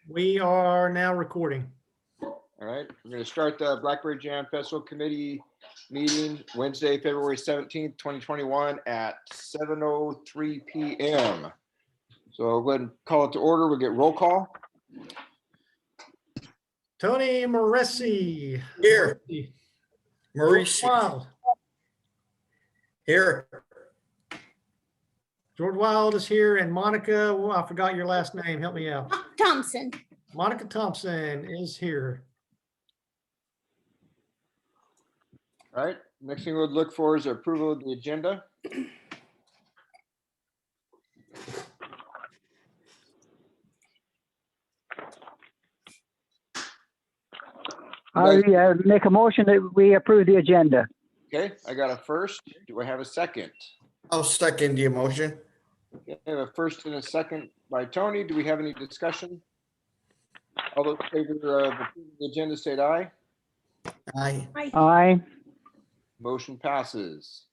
We are now recording. All right, we're going to start the Blackberry Jam Festival Committee meeting Wednesday, February 17th, 2021 at 7:03 p.m. So I'll go ahead and call it to order. We'll get roll call. Tony Moresi. Here. George Maurice Wild. here. George Wild is here, and Monica, well, I forgot your last name. Help me out. Thompson. Monica Thompson is here. All right, next thing we'll look for is approval of the agenda. I make a motion that we approve the agenda. Okay, I got a first. Do I have a second? I'll second the motion. Okay, I have a first and a second by Tony. Do we have any discussion? All those in favor of approving the agenda, state aye. Aye. Aye. Motion passes.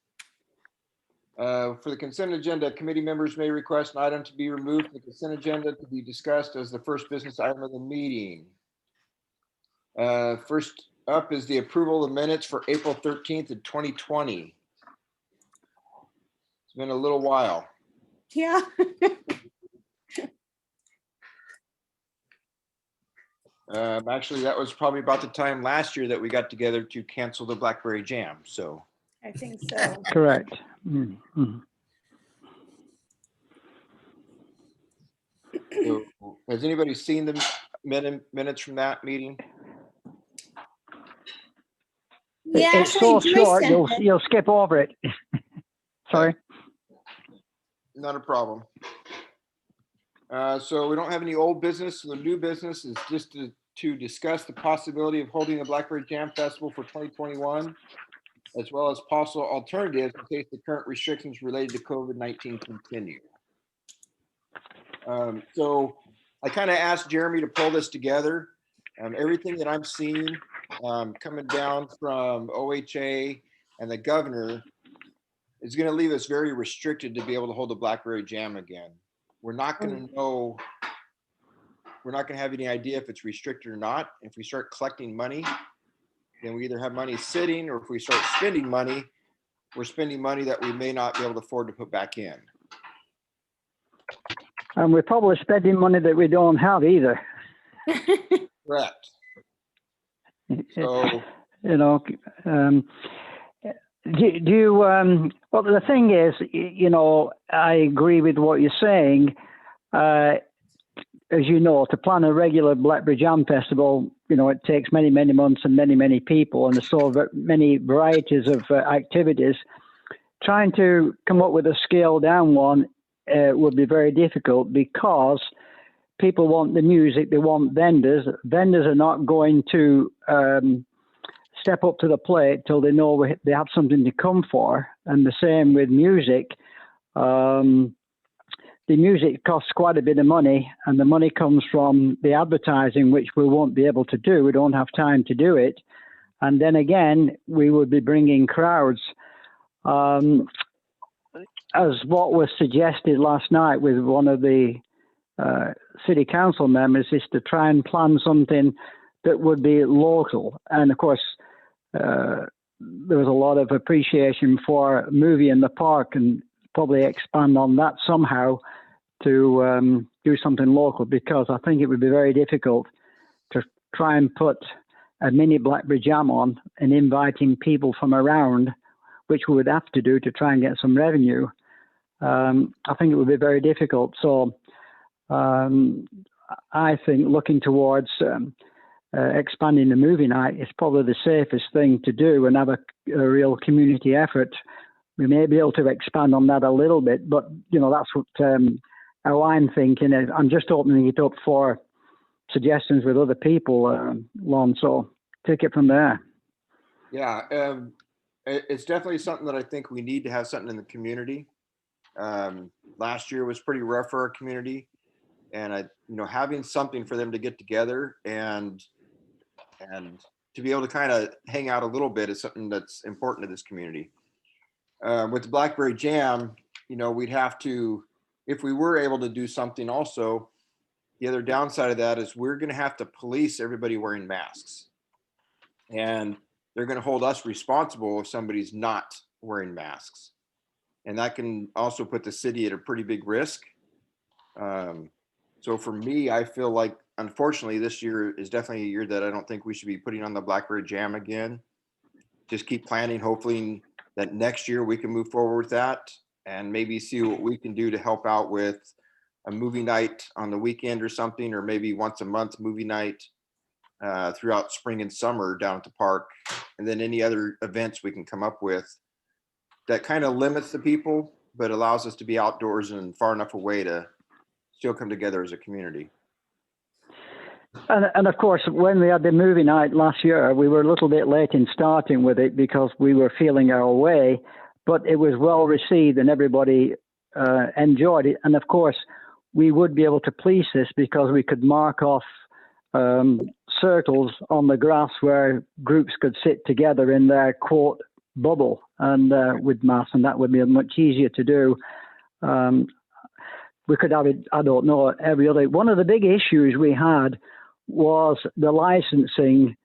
For the consent agenda, committee members may request an item to be removed from the consent agenda to be discussed as the first business item of the meeting. First up is the approval of minutes for April 13th of 2020. It's been a little while. Yeah. Actually, that was probably about the time last year that we got together to cancel the Blackberry Jam. So I think so. Correct. Mm-hmm. So, has anybody seen the minutes from that meeting? Yeah, It's actually, so Joyce short, sent it. you'll skip over it. Sorry. Not a problem. So we don't have any old business. So the new business is just to discuss the possibility of holding the Blackberry Jam Festival for 2021, as well as possible alternatives in case the current restrictions related to COVID-19 continue. So I kind of asked Jeremy to pull this together. Everything that I'm seeing coming down from OHA and the governor is going to leave us very restricted to be able to hold the Blackberry Jam again. We're not going to know, we're not going to have any idea if it's restricted or not. If we start collecting money, then we either have money sitting, or if we start spending money, we're spending money that we may not be able to afford to put back in. And we're probably spending money that we don't have either. Correct. So, you know, do you, well, the thing is, you know, I agree with what you're saying. As you know, to plan a regular Blackberry Jam Festival, you know, it takes many, many months and many, many people, and there's so many varieties of activities. Trying to come up with a scaled down one would be very difficult, because people want the music, they want vendors. Vendors are not going to step up to the plate till they know they have something to come for. And the same with music. The music costs quite a bit of money, and the money comes from the advertising, which we won't be able to do. We don't have time to do it. And then again, we would be bringing crowds. As what was suggested last night with one of the city council members, is to try and plan something that would be local. And of course, there was a lot of appreciation for a movie in the park, and probably expand on that somehow to do something local, because I think it would be very difficult to try and put a mini Blackberry Jam on and inviting people from around, which we would have to do to try and get some revenue. I think it would be very difficult. So I think looking towards expanding the movie night is probably the safest thing to do, and have a real community effort. We may be able to expand on that a little bit, but you know, that's what how I'm thinking. I'm just opening it up for suggestions with other people, Lon. So take it from there. yeah, it's definitely something that I think we need to have something in the community. Last year was pretty rough for our community, and having something for them to get together and to be able to kind of hang out a little bit is something that's important to this community. With the Blackberry Jam, we'd have to, if we were able to do something also, the other downside of that is we're going to have to police everybody wearing masks. And they're going to hold us responsible if somebody's not wearing masks. And that can also put the city at a pretty big risk. So for me, I feel like, unfortunately, this year is definitely a year that I don't think we should be putting on the Blackberry Jam again. Just keep planning, hopefully that next year we can move forward with that and maybe see what we can do to help out with a movie night on the weekend or something, or maybe once a month movie night throughout spring and summer down at the park. And then any other events we can come up with that kind of limits the people, but allows us to be outdoors and far enough away to still come together as a community. And of course, when we had the movie night last year, we were a little bit late in starting with it because we were feeling our way, but it was well received and everybody enjoyed it. And of course, we would be able to police this because we could mark off circles on the grass where groups could sit together in their quote bubble and with masks, and that would be much easier to do. We could have it, I don't know, every other. One of the big issues we had was the licensing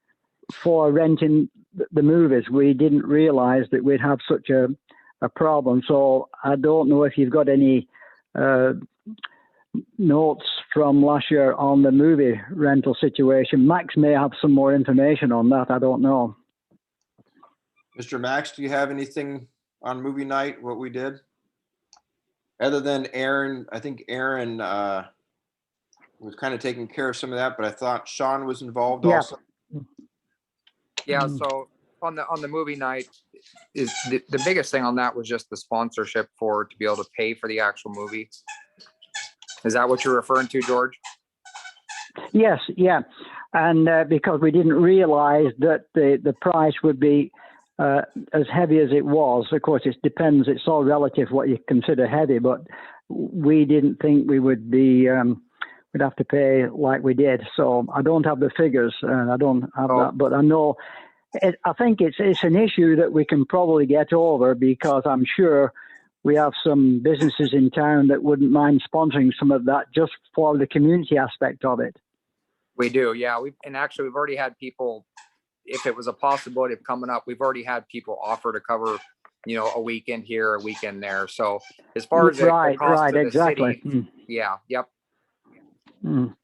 for renting the movies. We didn't realize that we'd have such a problem. So I don't know if you've got any notes from last year on the movie rental situation. Max may have some more information on that. I don't know. Mr. Max, do you have anything on movie night, what we did? Other than Aaron, I think Aaron was kind of taking care of some of that, but I thought Sean was involved also. Yeah, so on the movie night, is the biggest thing on that was just the sponsorship to be able to pay for the actual movie. Is that what you're referring to, George? Yes, yeah. And because we didn't realize that the price would be as heavy as it was. Of course, it depends. It's all relative what you consider heavy, but we didn't think we would be, we'd have to pay like we did. So I don't have the figures. I don't have that, but I know, I think it's an issue that we can probably get over because I'm sure we have some businesses in town that wouldn't mind sponsoring some of that just for the community aspect of it. We do, yeah. We've already had people, if it was a possibility of coming up, we've already had people offer to cover, a weekend here, a weekend there. So as far as the cost to the exactly. city, yeah, yep. Mm.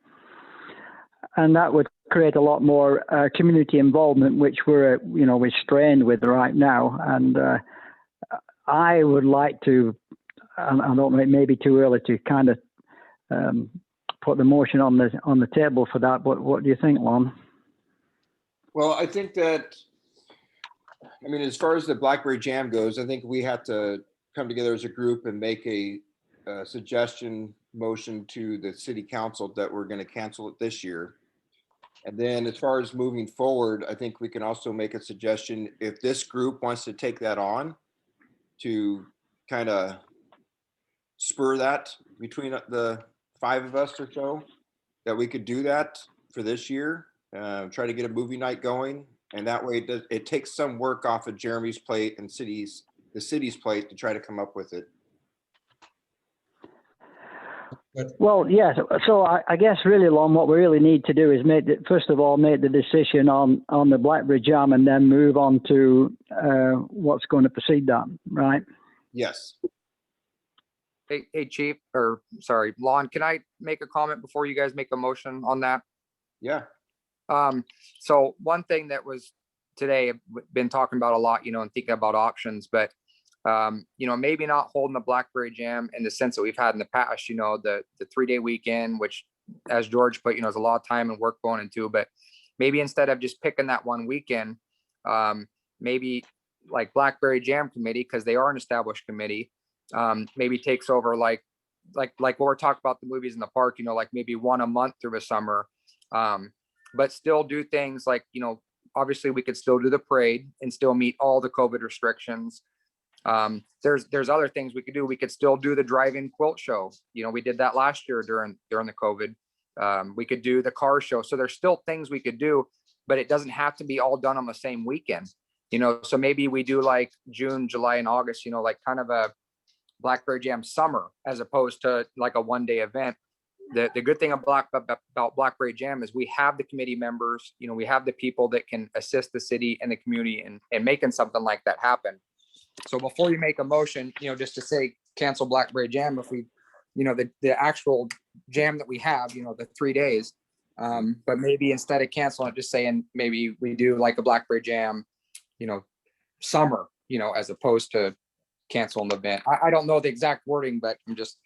And that would create a lot more community involvement, which we're strained with right now. And I would like to, I don't know, it may be too early to kind of put the motion on the table for that. But what do you think, Lon? Well, I think that, as far as the Blackberry Jam goes, I think we have to come together as a group and make a suggestion motion to the city council that we're going to cancel it this year. And then as far as moving forward, I think we can also make a suggestion if this group wants to take that on to kind of spur that between the five of us or so, that we could do that for this year. Try to get a movie night going, and that way it takes some work off of Jeremy's plate and the city's plate to try to come up with it. Well, yes. So I guess really, Lon, what we really need to do is first of all make the decision on the Blackberry Jam, and then move on to what's going to precede that, right? Yes. Hey, Chief, or sorry, Lon, can I make a comment before you guys make a motion on that? Yeah. So one thing that was today, I've been talking about a lot, and thinking about options, but, maybe not holding the Blackberry Jam in the sense that we've had in the past, the 3-day weekend, which as George put, there's a lot of time and work going into, but maybe instead of just picking that one weekend, maybe like Blackberry Jam committee, because they are an established committee, maybe takes over like what we're talking about the movies in the park, like maybe one a month through the summer. But still do things like, obviously we could still do the parade and still meet all the COVID restrictions. There's other things we could do. We could still do the drive-in quilt show. We did that last year during the COVID. We could do the car show. So there's still things we could do, but it doesn't have to be all done on the same weekend. So maybe we do like June, July, and August, like kind of a Blackberry Jam summer, as opposed to like a one-day event. the good thing about Blackberry Jam is we have the committee members, we have the people that can assist the city and the community in making something like that happen. So before you make a motion, just to say cancel Blackberry Jam, if we, the actual jam that we have, the 3 days, but maybe instead of canceling it, just saying maybe we do like a Blackberry Jam, summer, as opposed to canceling the event. I don't know the exact wording, but I'm just,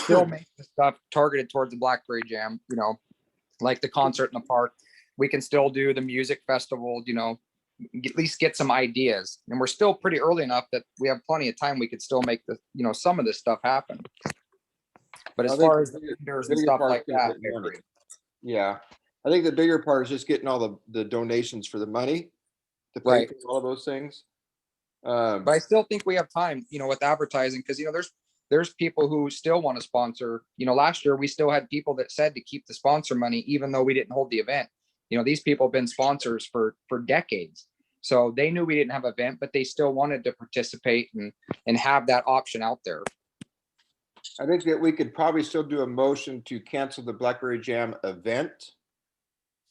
still make the stuff targeted towards the Blackberry Jam, like the concert in the park. We can still do the music festival, at least get some ideas. And we're still pretty early enough that we have plenty of time. We could still make the, some of this stuff happen. But as I think far as the the bigger- vendors and bigger stuff part like is that, getting I money. agree. Yeah, I think the bigger part is just getting all the donations for the money to pay Right. for all those things. But I still think we have time, with advertising, because there's people who still want to sponsor. Last year we still had people that said to keep the sponsor money, even though we didn't hold the event. These people have been sponsors for decades. So they knew we didn't have an event, but they still wanted to participate and have that option out there. I think that we could probably still do a motion to cancel the Blackberry Jam event,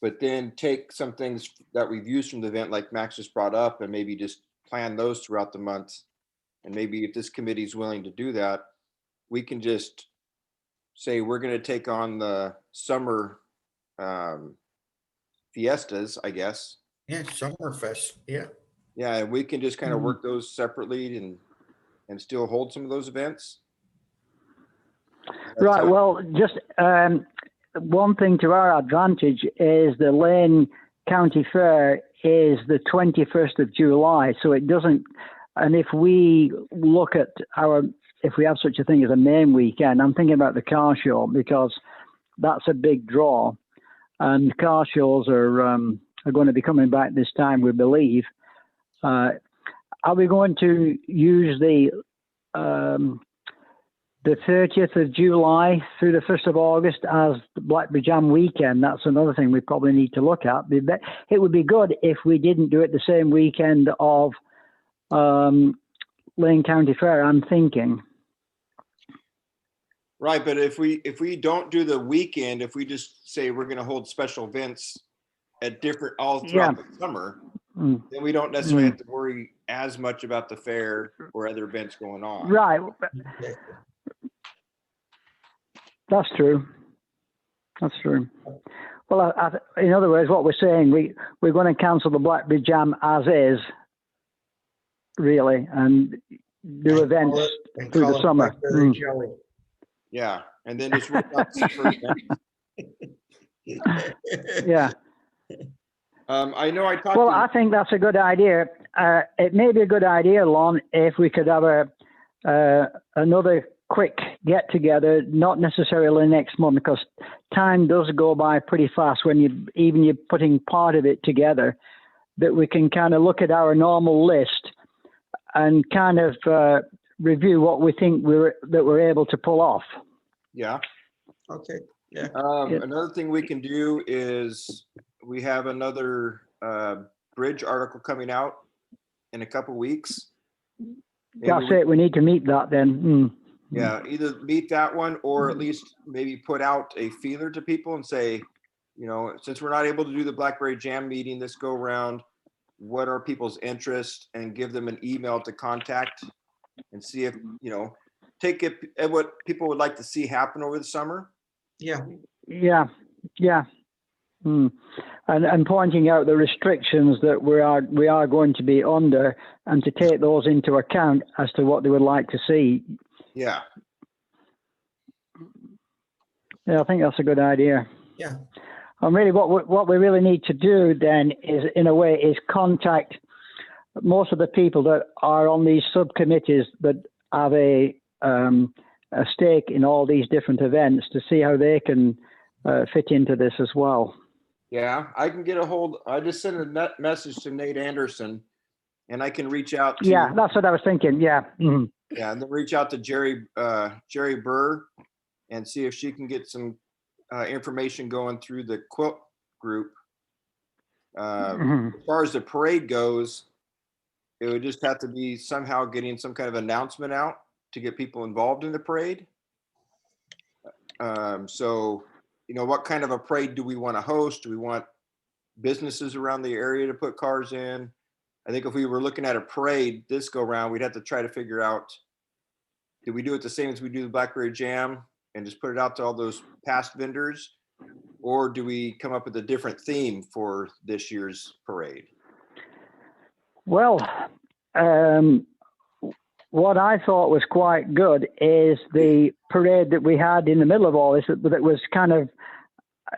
but then take some things that we've used from the event, like Max just brought up, and maybe just plan those throughout the month. And maybe if this committee is willing to do that, we can just say we're going to take on the summer fiestas, I guess. Yeah, Summerfest, yeah. Yeah, and we can just kind of work those separately and still hold some of those events. Right. Well, just one thing to our advantage is the Lane County Fair is the 21st of July. So it doesn't, and if we look at if we have such a thing as a main weekend, I'm thinking about the car show because that's a big draw. And car shows are going to be coming back this time, we believe. Are we going to use the 30th of July through the 1st of August as the Blackberry Jam weekend? That's another thing we probably need to look at. It would be good if we didn't do it the same weekend of Lane County Fair, I'm thinking. Right, but if we don't do the weekend, if we just say we're going to hold special events at different all throughout the summer, then we don't necessarily have to worry as much about the fair or other events going on. Right. That's true. That's true. Well, in other words, what we're saying, we're going to cancel the Blackberry Jam as is, really, and do events through the summer. Blackberry Jelly. Yeah, and then just work out super events. Yeah. I know I talked Well, to I think that's a good idea. It may be a good idea, Lon, if we could have another quick get together, not necessarily next month, because time does go by pretty fast when you're putting part of it together, that we can kind of look at our normal list and kind of review what we think we're able to pull off. Yeah. Okay, yeah. Another thing we can do is we have another bridge article coming out in a couple weeks. That's it. We need to meet that then. Yeah, either meet that one or at least maybe put out a feeler to people and say, since we're not able to do the Blackberry Jam meeting this go round, what are people's interests, and give them an email to contact and see if, take it at what people would like to see happen over the summer. Yeah. Yeah. And pointing out the restrictions that we are going to be under, and to take those into account as to what they would like to see. Yeah. Yeah, I think that's a good idea. Yeah. And really, what we really need to do then is, in a way, is contact most of the people that are on these subcommittees that have a stake in all these different events, to see how they can fit into this as well. Yeah, I can get a hold. I just sent a message to Nate Anderson, and I can reach out to. Yeah, that's what I was thinking. Yeah. Mm-hmm. Yeah, and then reach out to Jerry Burr and see if she can get some information going through the quilt group. As far as the parade goes, it would just have to be somehow getting some kind of announcement out to get people involved in the parade. So, what kind of a parade do we want to host? Do we want businesses around the area to put cars in? I think if we were looking at a parade this go round, we'd have to try to figure out, do we do it the same as we do the Blackberry Jam and just put it out to all those past vendors? Or do we come up with a different theme for this year's parade? Well, what I thought was quite good is the parade that we had in the middle of all this, that was kind of,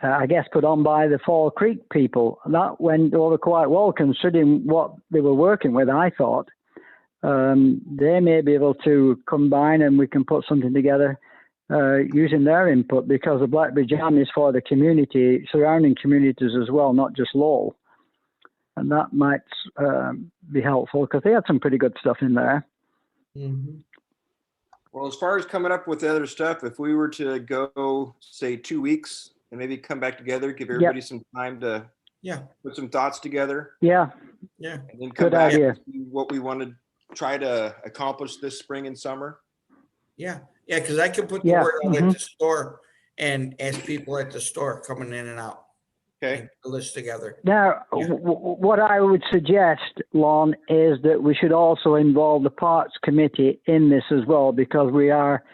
I guess, put on by the Fall Creek people. That went over quite well considering what they were working with, I thought. They may be able to combine and we can put something together using their input, because the Blackberry Jam is for the community, surrounding communities as well, not just Lowell. And that might be helpful because they had some pretty good stuff in there. Mhm. Well, as far as coming up with the other stuff, if we were to go, say, 2 weeks and maybe come back together, give everybody some time to Yeah, put some thoughts together, Yeah, yeah. and then come good back idea. and see what we want to try to accomplish this spring and summer. Yeah, yeah, because I can put the Yeah, word out at mhm. the store and ask people at the store coming in and out. Okay. And put the list together. Now, Yeah. what I would suggest, Lon, is that we should also involve the Parks Committee in this as well, because we are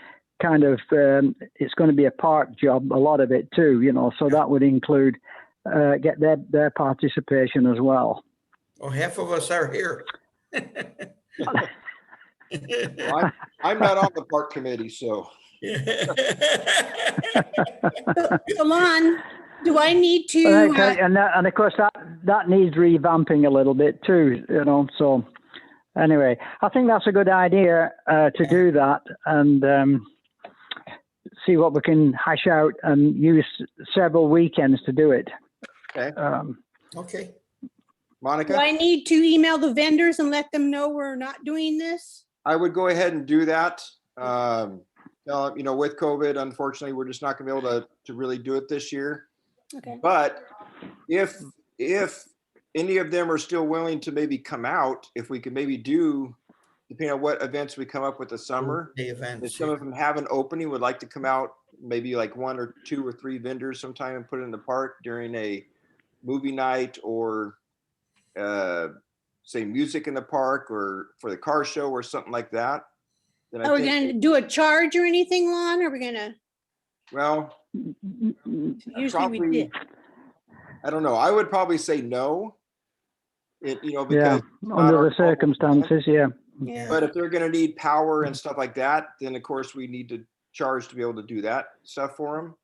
kind of, it's going to be a park job, a lot of it too, so that would include get their participation as well. Oh, half of us are here. Well, I'm not on the park committee, so Alon, do I need to, Right, and of course that needs revamping a little bit too, so anyway, I think that's a good idea to do that and see what we can hash out and use several weekends to do it. okay. Okay, do Monica, I need to email the vendors and let them know we're not doing this? I would go ahead and do that. With COVID, unfortunately, we're just not going to be able to really do it this year. Okay. But if any of them are still willing to maybe come out, if we could maybe do, depending on what events we come up with this summer, the if events. some of them have an opening, would like to come out, maybe like 1 or 2 or 3 vendors sometime and put it in the park during a movie night or say music in the park or for the car show or something like that. Then I Are we think, gonna do a charge or anything, Lon? Are we gonna, well, usually we probably, did. I don't know. I would probably say no. Yeah, Because not under our the fault. circumstances, yeah. Yeah. But if they're going to need power and stuff like that, then of course we need to charge to be able to do that stuff for them.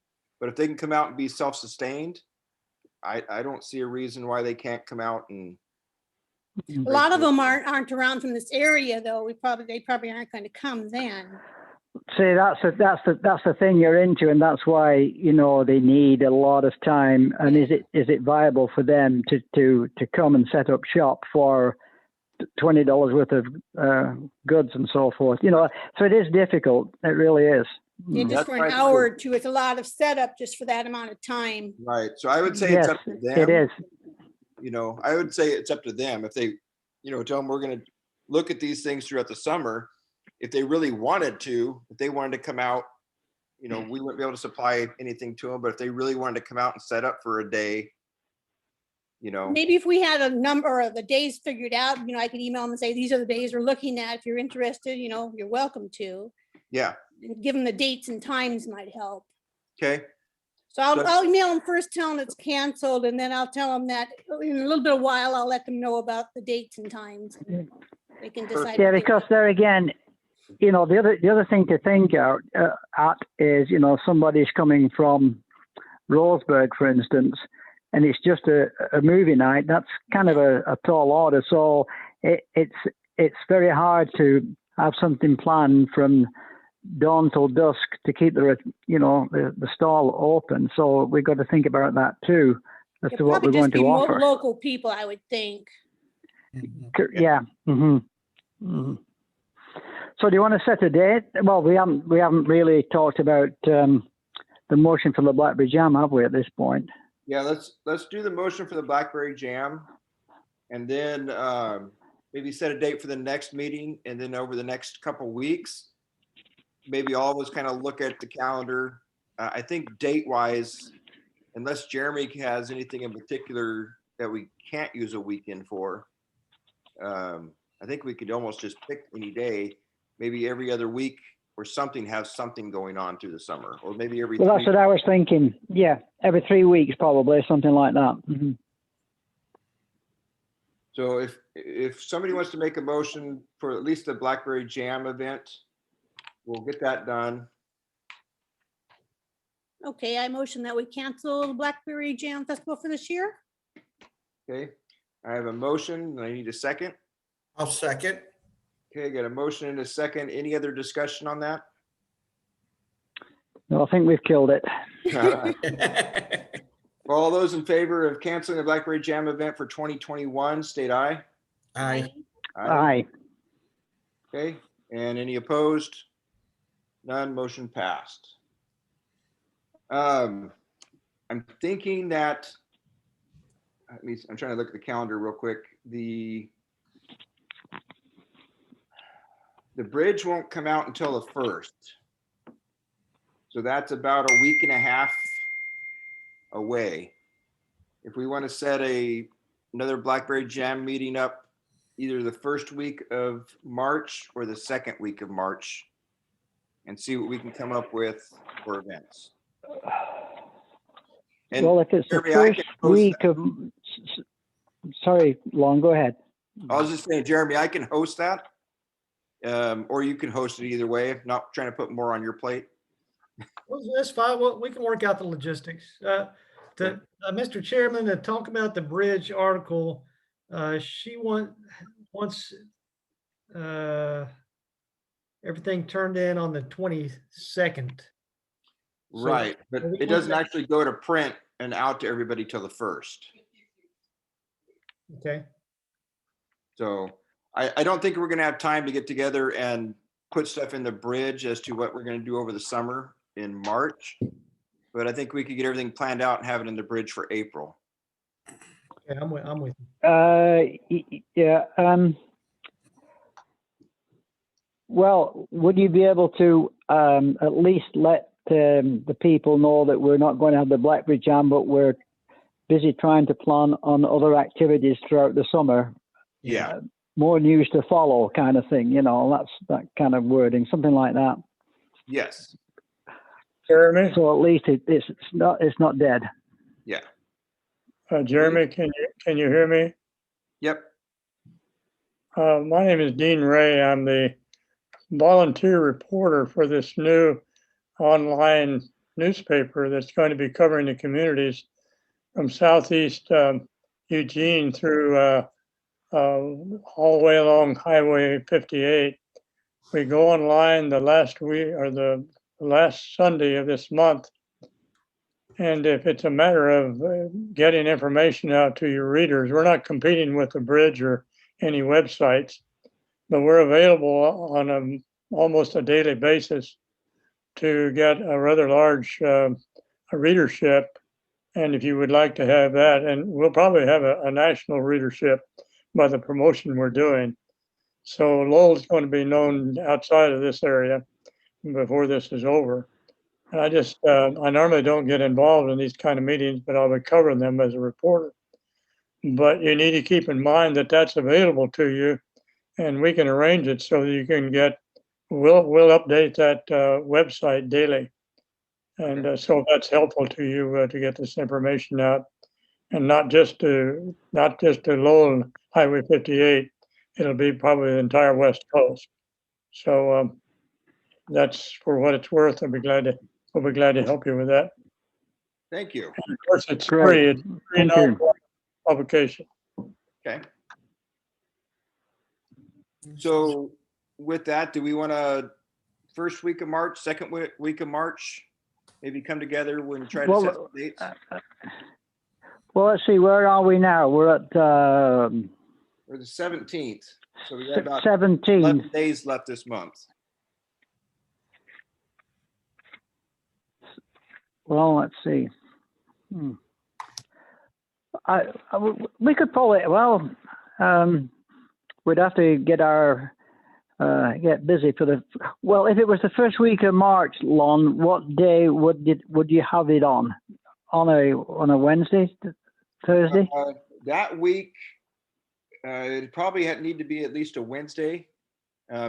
But if they can come out and be self-sustained, I don't see a reason why they can't come out and. A lot of them aren't around from this area though. They probably aren't going to come then. See, that's the thing you're into, and that's why they need a lot of time. And is it viable for them to come and set up shop for $20 worth of goods and so forth? So it is difficult. It really is. Yeah, just That's for an right. hour or two, it's a lot of setup just for that amount of time. Right. So I would say Yes, it's up to them. it is. I would say it's up to them if they, tell them we're going to look at these things throughout the summer. If they really wanted to, if they wanted to come out, we wouldn't be able to supply anything to them. But if they really wanted to come out and set up for a day, Maybe if we had a number of the days figured out, I could email them and say, these are the days we're looking at. If you're interested, you're welcome to. yeah. And give them the dates and times might help. Okay. So I'll email them first, tell them it's canceled, and then I'll tell them that in a little bit of while, I'll let them know about the dates and times. They can decide. Yeah, what they because want. there again, the other thing to think out at is somebody's coming from Roseburg, for instance, and it's just a movie night. That's kind of a tall order. So it's very hard to have something planned from dawn till dusk to keep the stall open. So we've got to think about that too, as to what we're going to offer. Local people, I would think. Yeah. Mm-hmm. Mm-hmm. So do you want to set a date? Well, we haven't really talked about the motion for the Blackberry Jam, have we, at this point? Yeah, let's do the motion for the Blackberry Jam, and then maybe set a date for the next meeting, and then over the next couple weeks, maybe all of us kind of look at the calendar I think date wise, unless Jeremy has anything in particular that we can't use a weekend for, I think we could almost just pick any day, maybe every other week or something, have something going on through the summer, or maybe every Well, that's 3. what I was thinking. Yeah, every 3 weeks probably, something like that. Mhm. So if somebody wants to make a motion for at least the Blackberry Jam event, we'll get that done. Okay, I motion that we cancel the Blackberry Jam Festival for this year. Okay, I have a motion and I need a second. I'll second. Okay, got a motion and a second. Any other discussion on that? No, I think we've killed it. All right. All those in favor of canceling the Blackberry Jam event for 2021, state aye. Aye. Aye. Okay, and any opposed? None, motion passed. I'm thinking that, I'm trying to look at the calendar real quick. The bridge won't come out until the 1st. So that's about a week and a half away. If we want to set another Blackberry Jam meeting up, either the first week of March or the second week of March, and see what we can come up with for events. And Well, if it's the Jeremy, I first can host week of, sorry, Lon, go ahead. I was just saying, Jeremy, I can host that. Or you can host it either way. If not trying to put more on your plate. Well, that's fine. Well, we can work out the logistics. Mr. Chairman, to talk about the bridge article, she wants everything turned in on the 22nd. So- Right, but it doesn't actually go to print and out to everybody till the 1st. Okay. So I don't think we're gonna have time to get together and put stuff in the bridge as to what we're gonna do over the summer in March. But I think we could get everything planned out and have it in the bridge for April. Okay, I'm with you. Yeah. Well, would you be able to at least let the people know that we're not going to have the Blackberry Jam, but we're busy trying to plan on other activities throughout the summer? Yeah, More news to follow, kind of thing. You know, that's that kind of wording, something like that. yes, Jeremy, So at least it's not dead. yeah, Jeremy, can you hear me? yep, My name is Dean Ray. I'm the volunteer reporter for this new online newspaper that's going to be covering the communities from southeast Eugene through all the way along Highway 58. We go online the last week or the last Sunday of this month. And if it's a matter of getting information out to your readers, we're not competing with the bridge or any websites, but we're available on almost a daily basis to get a rather large readership. And if you would like to have that, and we'll probably have a national readership by the promotion we're doing. So Lowell's going to be known outside of this area before this is over. And I normally don't get involved in these kind of meetings, but I'll be covering them as a reporter. But you need to keep in mind that that's available to you, and we can arrange it so that you can we'll update that website daily. And so that's helpful to you to get this information out, and not just to Lowell Highway 58. It'll be probably the entire West Coast. So that's for what it's worth. We'll be glad to help you with that. thank you. And of course, it's Great. free. It's free Thank you. publication. Okay. So with that, do we want to first week of March, second week of March, maybe come together and try to set some dates? Well, let's see. Where are we now? We're at Or the 17th. So we got about 17. 11 days left this month. Well, let's see. We could pull it. Well, we'd have to get our get busy for the. Well, if it was the first week of March, Lon, what day would you have it on? On a Wednesday, Thursday? That week, it probably need to be at least a Wednesday,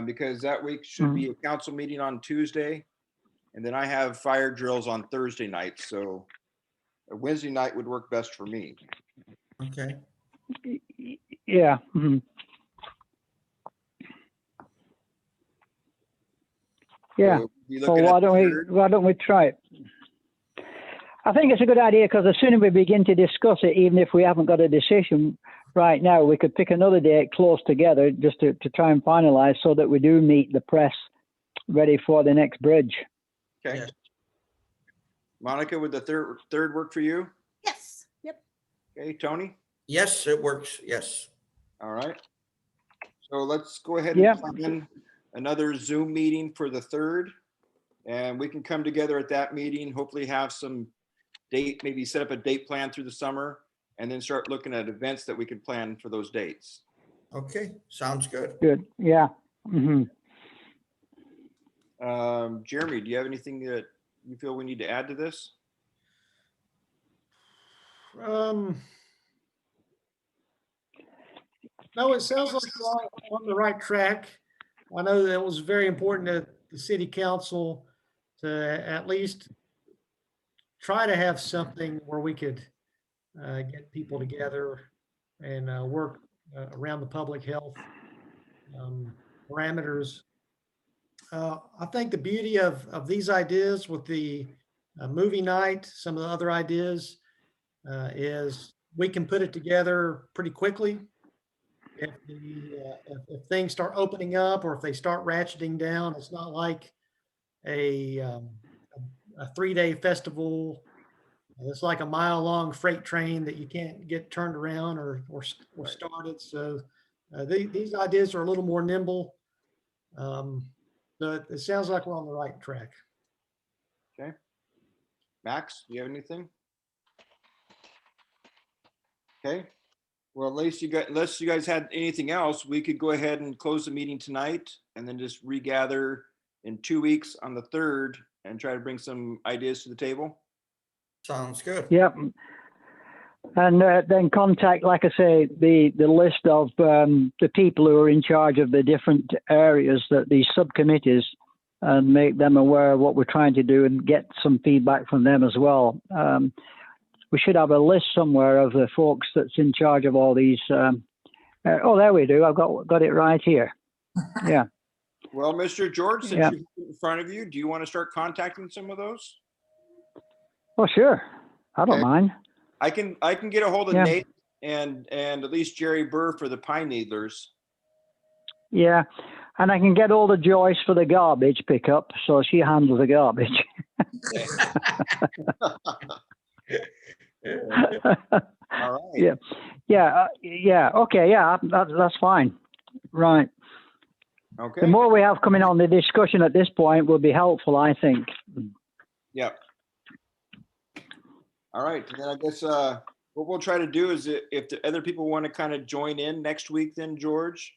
because that week should be a council meeting on Tuesday. And then I have fire drills on Thursday night. So a Wednesday night would work best for me. Okay. Yeah. Mm-hmm. Yeah. So you Well, looking at the third? why don't we try it? I think it's a good idea because the sooner we begin to discuss it, even if we haven't got a decision right now, we could pick another date close together just to try and finalize so that we do meet the press ready for the next bridge. Okay. Yes. Monica, would the third work for you? Yes, yep. Okay, Tony? Yes, it works. Yes. All right. So let's go ahead Yeah. and plan another Zoom meeting for the 3rd. And we can come together at that meeting, hopefully have some date, maybe set up a date plan through the summer, and then start looking at events that we can plan for those dates. Okay. Sounds good. Good. Yeah. Mm-hmm. Jeremy, do you have anything that you feel we need to add to this? No, it sounds like we're on the right track. I know that it was very important to the city council to at least try to have something where we could get people together and work around the public health parameters. I think the beauty of these ideas with the movie night, some of the other ideas, is we can put it together pretty quickly. If things start opening up or if they start ratcheting down, it's not like a 3-day festival. It's like a mile-long freight train that you can't get turned around or started. So these ideas are a little more nimble. So it sounds like we're on the right track. Okay. Max, do you have anything? Okay. Well, unless you guys had anything else, we could go ahead and close the meeting tonight and then just regather in 2 weeks on the 3rd and try to bring some ideas to the table. Sounds good. Yep. And then contact, like I say, the list of the people who are in charge of the different areas, that these subcommittees, and make them aware of what we're trying to do and get some feedback from them as well. We should have a list somewhere of the folks that's in charge of all these. Oh, there we do. I've got it right here. Yeah. Well, Mr. George, since Yeah. you're in front of you, do you want to start contacting some of those? Oh, sure. I don't Okay. mind. I can get a hold of Yeah. Nate and at least Jerry Burr for the Pine Needlers. Yeah. And I can get all the Joyce for the garbage pickup, so she handles the garbage. All right. Yeah. Yeah. Yeah. Okay. Yeah. That's fine. Right. Okay. The more we have coming on the discussion at this point will be helpful, I think. Yep. All right. And then I guess what we'll try to do is if the other people want to kind of join in next week, then George,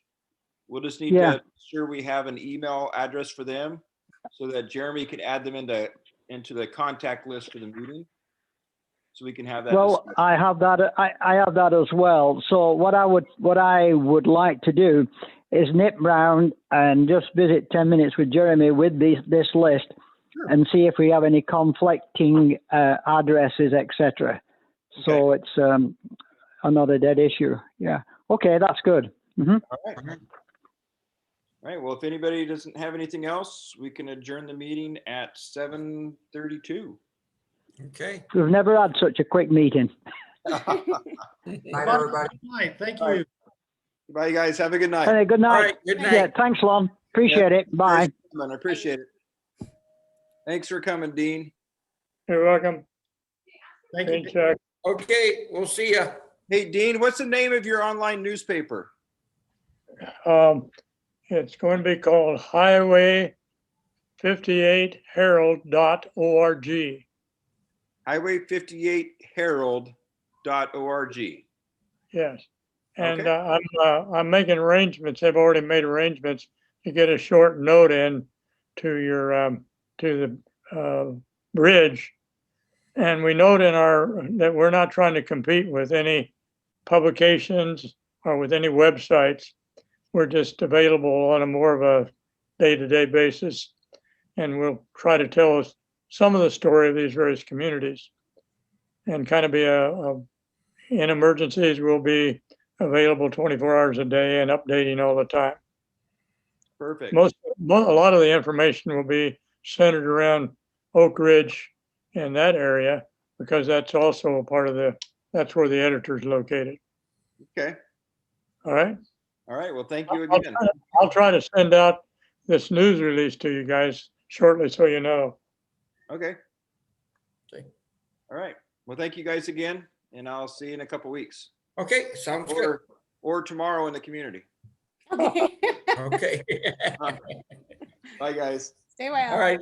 we'll just need Yeah. to make sure we have an email address for them so that Jeremy can add them into the contact list for the meeting. So we can have that. Well, discussion. I have that. I have that as well. So what I would like to do is nip round and just visit 10 minutes with Jeremy with this list, Sure. and see if we have any conflicting addresses, etc. So it's another dead issue. Yeah. Okay, that's good. Mm-hmm. All right. All right. Well, if anybody doesn't have anything else, we can adjourn the meeting at 7:32. Okay. We've never had such a quick meeting. Night, everybody. Good night. Thank All right. you. Bye, guys. Have a good night. Good All night. right. Good Yeah, night. thanks, Lon. Appreciate it. Bye. I appreciate it. Thanks for coming, Dean. You're welcome. Thank Rain you. check. Okay. We'll see ya. Hey, Dean, what's the name of your online newspaper? It's going to be called Highway 58herald.org. Highway58herald.org. Yes. And Okay. I'm making arrangements. They've already made arrangements to get a short note in to your, to the bridge. And we note in that we're not trying to compete with any publications or with any websites. We're just available on a more of a day-to-day basis. And we'll try to tell us some of the story of these various communities and kind of be in emergencies, we'll be available 24 hours a day and updating all the time. Perfect. A lot of the information will be centered around Oak Ridge and that area, because that's also a part of that's where the editor's located. Okay. All right. All right. Well, thank you again. I'll try to send out this news release to you guys shortly, so you know. Okay. Okay. All right. Well, thank you guys again, and I'll see you in a couple weeks, Okay, sounds good. or tomorrow in the community. Okay. Okay. Bye, guys. Stay well. All right.